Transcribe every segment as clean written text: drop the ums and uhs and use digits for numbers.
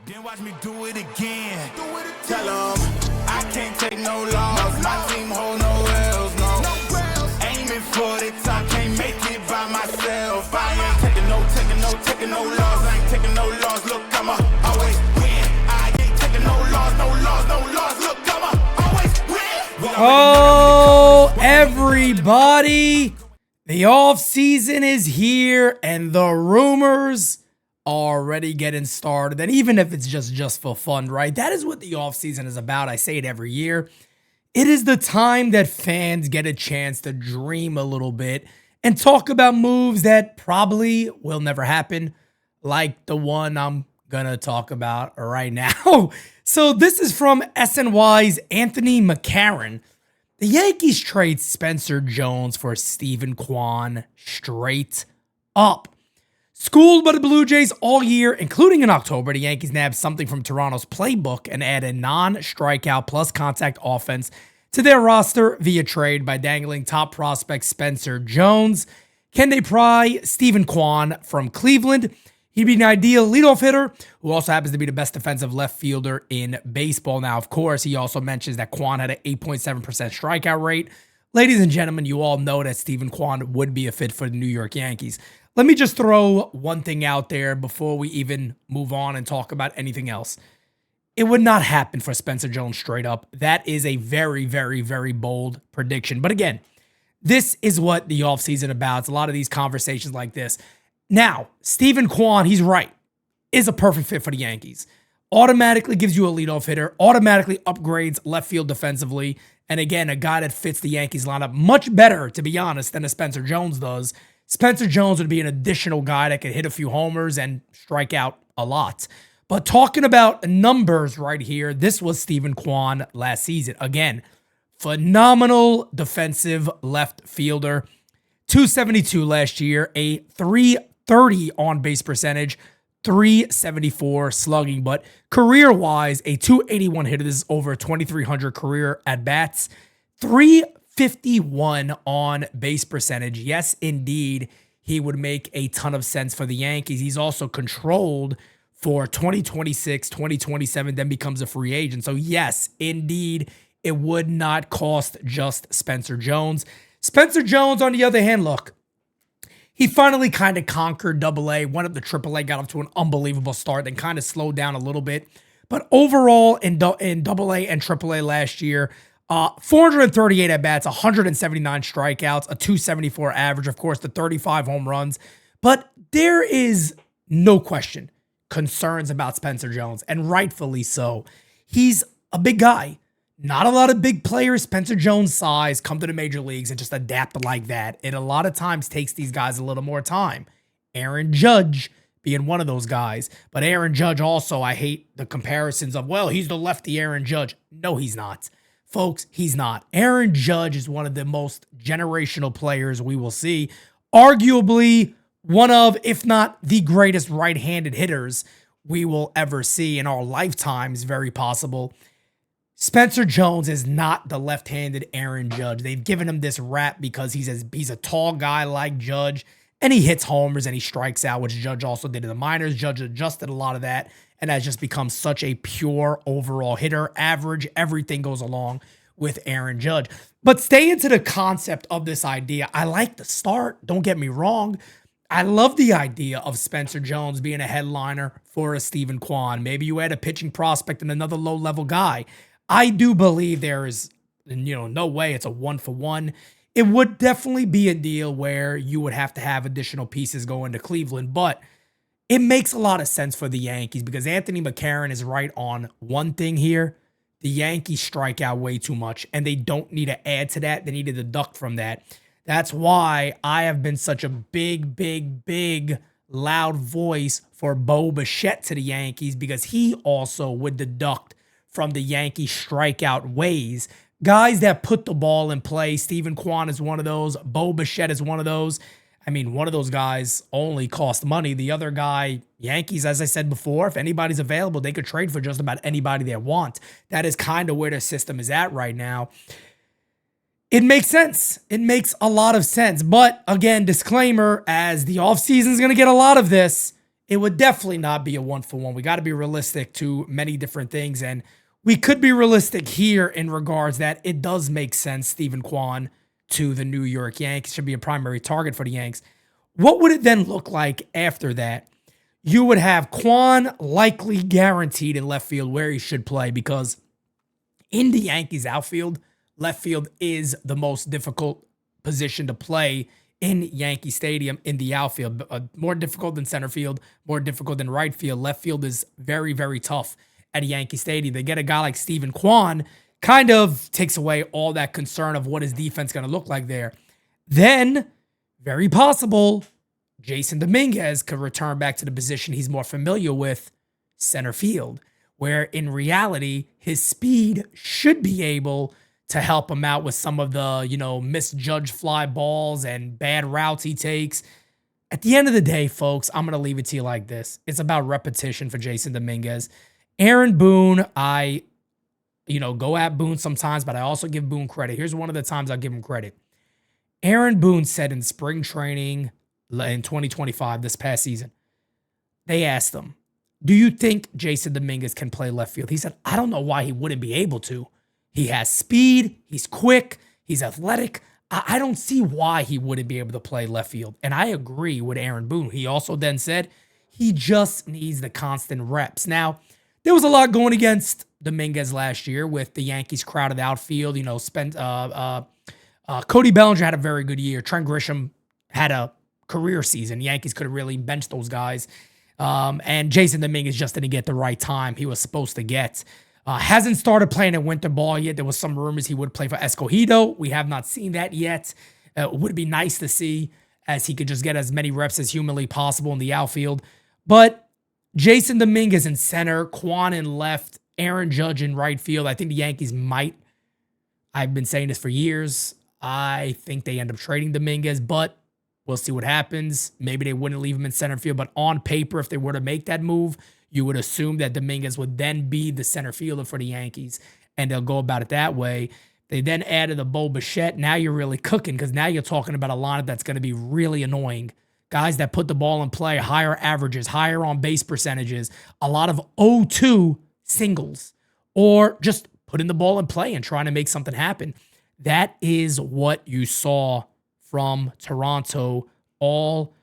Then watch me do it again. Tell them I can't take no loss. My team hold no L's, no. Aiming for the top, can't make it by myself. I ain't taking no loss. I ain't taking no loss. Look, I'ma always win. I ain't taking no loss. Look, I'ma always win. Oh, everybody, the off season is here and the rumors already getting started. And even if it's just for fun, right? That is what the off season is about. I say it every year. It is the time that fans get a chance to dream a little bit and talk about moves that probably will never happen, like the one I'm gonna talk about right now. So this is from SNY's Anthony McCarron. The Yankees trade Spencer Jones for Steven Kwan straight up. Schooled by the Blue Jays all year, including in October, the Yankees nabbed something from Toronto's playbook and added non-strikeout plus contact offense to their roster via trade by dangling top prospect Spencer Jones. Can they pry Steven Kwan from Cleveland? He'd be an ideal leadoff hitter who also happens to be the best defensive left fielder in baseball. Now, of course, he also mentions that Kwan had an 8.7% strikeout rate. Ladies and gentlemen, you all know that Steven Kwan would be a fit for the New York Yankees. Let me just throw one thing out there before we even move on and talk about anything else. It would not happen for Spencer Jones straight up. That is a very, very, very bold prediction. But again, this is what the offseason about. It's a lot of these conversations like this. Now, Steven Kwan, he's right, is a perfect fit for the Yankees. Automatically gives you a leadoff hitter, automatically upgrades left field defensively. And again, a guy that fits the Yankees lineup much better, to be honest, than a Spencer Jones does. Spencer Jones would be an additional guy that could hit a few homers and strike out a lot. But talking about numbers right here, this was Steven Kwan last season. Again, phenomenal defensive left fielder. 272 last year, a 330 on-base percentage, 374 slugging. But career-wise, a 281 hitter. This is over 2,300 career at-bats. 351 on base percentage. Yes, indeed, he would make a ton of sense for the Yankees. He's also controlled for 2026, 2027, then becomes a free agent. So yes, indeed, it would not cost just Spencer Jones. Spencer Jones, on the other hand, look, he finally kind of conquered Double-A, went up to Triple-A, got off to an unbelievable start, then kind of slowed down a little bit. But overall, in Double-A and Triple-A last year, 438 at-bats, 179 strikeouts, a 274 average, of course, the 35 home runs. But there is no question concerns about Spencer Jones, and rightfully so. He's a big guy. Not a lot of big players Spencer Jones' size come to the major leagues and just adapt like that. It a lot of times takes these guys a little more time. Aaron Judge being one of those guys. But Aaron Judge also, I hate the comparisons of, well, he's the lefty Aaron Judge. No, he's not. Folks, he's not. Aaron Judge is one of the most generational players we will see. Arguably one of, if not the greatest right-handed hitters we will ever see in our lifetimes, very possible. Spencer Jones is not the left-handed Aaron Judge. They've given him this rap because he's a tall guy like Judge, and he hits homers and he strikes out, which Judge also did in the minors. Judge adjusted a lot of that and has just become such a pure overall hitter. Average, everything goes along with Aaron Judge. But staying to the concept of this idea, I like the start. Don't get me wrong. I love the idea of Spencer Jones being a headliner for a Steven Kwan. Maybe you add a pitching prospect and another low-level guy. I do believe there is, no way it's a one-for-one. It would definitely be a deal where you would have to have additional pieces going to Cleveland, but it makes a lot of sense for the Yankees because Anthony McCarron is right on one thing here. The Yankees strike out way too much, and they don't need to add to that. They need to deduct from that. That's why I have been such a big, big, big, loud voice for Bo Bichette to the Yankees because he also would deduct from the Yankee strikeout ways. Guys that put the ball in play. Steven Kwan is one of those. Bo Bichette is one of those. I mean, one of those guys only cost money. The other guy, Yankees, as I said before, if anybody's available, they could trade for just about anybody they want. That is kind of where their system is at right now. It makes sense. It makes a lot of sense. But again, disclaimer, as the offseason is going to get a lot of this, it would definitely not be a 1-for-1. We got to be realistic to many different things. And we could be realistic here in regards that it does make sense, Steven Kwan to the New York Yankees should be a primary target for the Yanks. What would it then look like after that? You would have Kwan likely guaranteed in left field where he should play, because in the Yankees outfield, left field is the most difficult position to play in Yankee Stadium in the outfield. More difficult than center field, more difficult than right field. Left field is very, very tough at Yankee Stadium. They get a guy like Steven Kwan, kind of takes away all that concern of what his defense going to look like there. Then, very possible, Jason Dominguez could return back to the position he's more familiar with, center field, where in reality, his speed should be able to help him out with some of the, misjudged fly balls and bad routes he takes. At the end of the day, folks, I'm going to leave it to you like this. It's about repetition for Jason Dominguez. Aaron Boone, I go at Boone sometimes, but I also give Boone credit. Here's one of the times I'll give him credit. Aaron Boone said in spring training in 2025, this past season, they asked him, do you think Jason Dominguez can play left field? He said, I don't know why he wouldn't be able to. He has speed, he's quick, he's athletic. I don't see why he wouldn't be able to play left field. And I agree with Aaron Boone. He also then said he just needs the constant reps. Now, there was a lot going against Dominguez last year with the Yankees crowded outfield. Cody Bellinger had a very good year. Trent Grisham had a career season. Yankees could have really benched those guys. And Jason Dominguez just didn't get the right time he was supposed to get. Hasn't started playing at winter ball yet. There was some rumors he would play for Escogido. We have not seen that yet. It would be nice to see, as he could just get as many reps as humanly possible in the outfield. But Jason Dominguez in center, Kwan in left, Aaron Judge in right field. I think the Yankees might. I've been saying this for years. I think they end up trading Dominguez, but we'll see what happens. Maybe they wouldn't leave him in center field, but on paper, if they were to make that move, you would assume that Dominguez would then be the center fielder for the Yankees, and they'll go about it that way. They then added a Bo Bichette. Now you're really cooking, because now you're talking about a lineup that's going to be really annoying. Guys that put the ball in play, higher averages, higher on base percentages, a lot of 0-2 singles, or just putting the ball in play and trying to make something happen. That is what you saw from Toronto all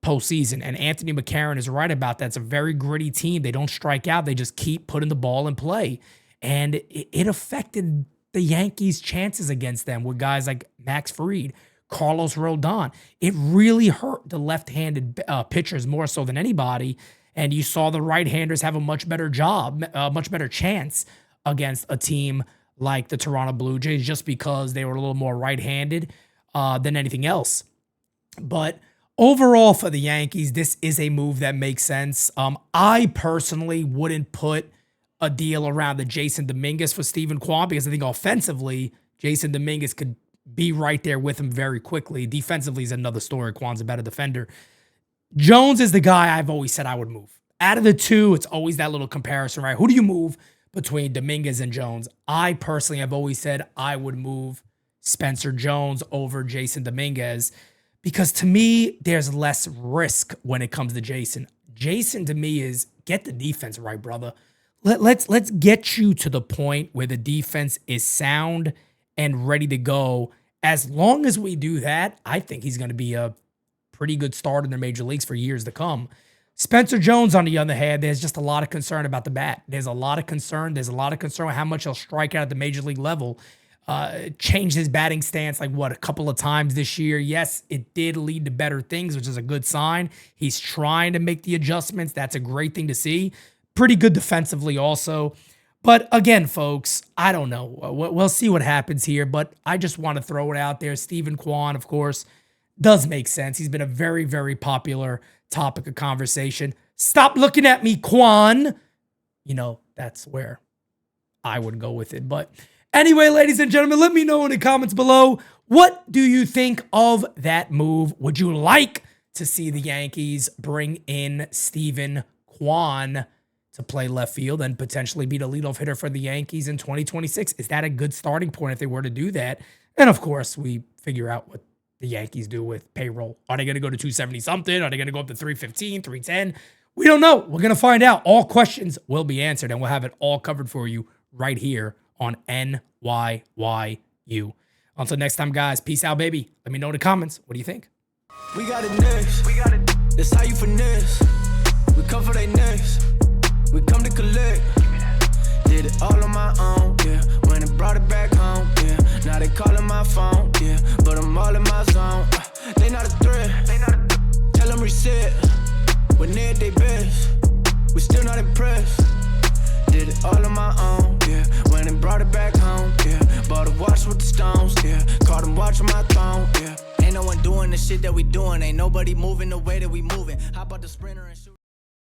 postseason. And Anthony McCarron is right about that. It's a very gritty team. They don't strike out. They just keep putting the ball in play. And it affected the Yankees' chances against them with guys like Max Fried, Carlos Rodon. It really hurt the left-handed pitchers more so than anybody. And you saw the right-handers have a much better job, a much better chance against a team like the Toronto Blue Jays, just because they were a little more right-handed than anything else. But overall for the Yankees, this is a move that makes sense. I personally wouldn't put a deal around the Jason Dominguez for Steven Kwan, because I think offensively, Jason Dominguez could be right there with him very quickly. Defensively is another story. Kwan's a better defender. Jones is the guy I've always said I would move. Out of the two, it's always that little comparison, right? Who do you move between Dominguez and Jones? I personally have always said I would move Spencer Jones over Jason Dominguez, because to me, there's less risk when it comes to Jason. Jason, to me, is get the defense right, brother. Let's get you to the point where the defense is sound and ready to go. As long as we do that, I think he's going to be a pretty good starter in the major leagues for years to come. Spencer Jones, on the other hand, there's just a lot of concern about the bat. There's a lot of concern. There's a lot of concern with how much he'll strike out at the major league level. Changed his batting stance a couple of times this year. Yes, it did lead to better things, which is a good sign. He's trying to make the adjustments. That's a great thing to see. Pretty good defensively also. But again, folks, I don't know. We'll see what happens here, but I just want to throw it out there. Steven Kwan, of course, does make sense. He's been a very, very popular topic of conversation. Stop looking at me, Kwan. That's where I would go with it. But anyway, ladies and gentlemen, let me know in the comments below, what do you think of that move? Would you like to see the Yankees bring in Steven Kwan to play left field and potentially be the leadoff hitter for the Yankees in 2026? Is that a good starting point if they were to do that? And of course, we figure out what the Yankees do with payroll. Are they going to go to 270 something? Are they going to go up to 315, 310? We don't know. We're going to find out. All questions will be answered, and we'll have it all covered for you right here on NYYU. Until next time, guys, peace out, baby. Let me know in the comments. What do you think? We got it next. That's how you finesse. We come for they next. We come to collect. Did it all on my own, yeah. When it brought it back home, yeah. Now they calling my phone, yeah. But I'm all in my zone. They not a threat. Tell them reset. When they're at their best, we still not impressed. Did it all on my own, yeah. When it brought it back home, yeah. Bought a watch with the stones, yeah. Caught them watching my throne, yeah. Ain't no one doing the shit that we doing. Ain't nobody moving the way that we moving. Hop out the Sprinter and shoot.